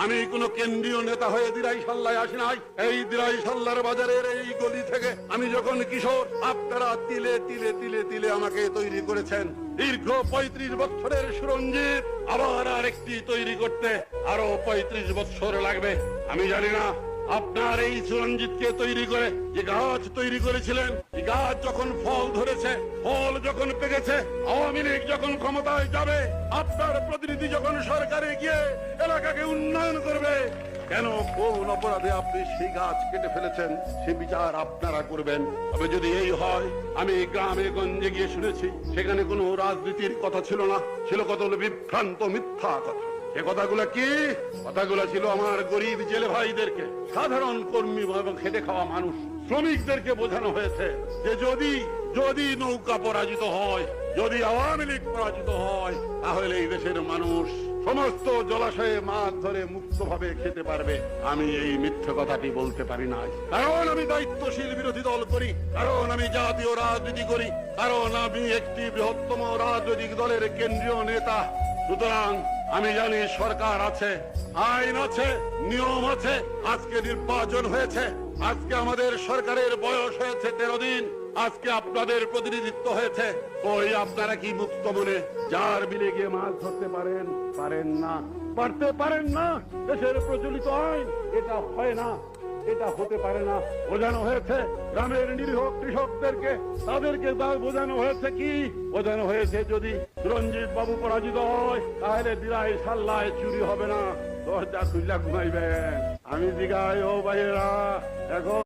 আমি কোনো কেন্দ্রীয় নেতা হয়ে দিরাই সাল্লায় আসি নাই। এই দিরাই সাল্লার বাজারের এই গলি থেকে আমি যখন কিশোর, আপনারা তিলে তিলে তিলে তিলে আমাকে তৈরি করেছেন। দীর্ঘ 35 বছরের সুরঞ্জিত আবার আরেকটি তৈরি করতে আরো 35 বছর লাগবে। আমি জানি না আপনার এই সুরঞ্জিতকে তৈরি করে যে গাছ তৈরি করেছিলেন, এই গাছ যখন ফল ধরেছে, ফল যখন পেকেছে, আওয়ামী লীগ যখন ক্ষমতায় যাবে, আপনার প্রতিনিধি যখন সরকারে গিয়ে এলাকাকে উন্নয়ন করবে, কেন কোন অপরাধে আপনি সেই গাছ কেটে ফেলেছেন সে বিচার আপনারা করবেন। তবে যদি এই হয়, আমি গ্রামে গঞ্জে গিয়ে শুনেছি সেখানে কোনো রাজনীতির কথা ছিল না, ছিল কত বিভ্রান্ত মিথ্যা কথা। এ কথাগুলো কি? কথাগুলো ছিল আমার গরিব জেলে ভাইদেরকে, সাধারণ কর্মী এবং খেটে খাওয়া মানুষ, শ্রমিকদেরকে বোঝানো হয়েছে যে যদি নৌকা পরাজিত হয়, যদি আওয়ামী লীগ পরাজিত হয়, তাহলে এই দেশের মানুষ সমস্ত জলাশয়ে মাছ ধরে মুক্তভাবে খেতে পারবে। আমি এই মিথ্যে কথাটি বলতে পারি না, কারণ আমি দায়িত্বশীল বিরোধী দল করি, কারণ আমি জাতীয় রাজনীতি করি, কারণ আমি একটি বৃহত্তম রাজনৈতিক দলের কেন্দ্রীয় নেতা। সুতরাং আমি জানি সরকার আছে, আইন আছে, নিয়ম আছে। আজকে নির্বাচন হয়েছে, আজকে আমাদের সরকারের বয়স হয়েছে 13 দিন, আজকে আপনাদের প্রতিনিধিত্ব হয়েছে। ওই আপনারা কি মুক্ত মনে যার বিলে গিয়ে মাছ ধরতে পারেন? পারেন না, পারতে পারেন না। দেশের প্রচলিত আইন এটা হয় না, এটা হতে পারে না। বোঝানো হয়েছে গ্রামের নিরীহ কৃষকদেরকে, তাদেরকে বোঝানো হয়েছে কি? বোঝানো হয়েছে যদি রঞ্জিত বাবু পরাজিত হয়, তাহলে দিরাই সাল্লায় চুরি হবে না, দরজা খুললা ঘুমাইবেন। আমি জিগাই, ও ভাইয়েরা এখন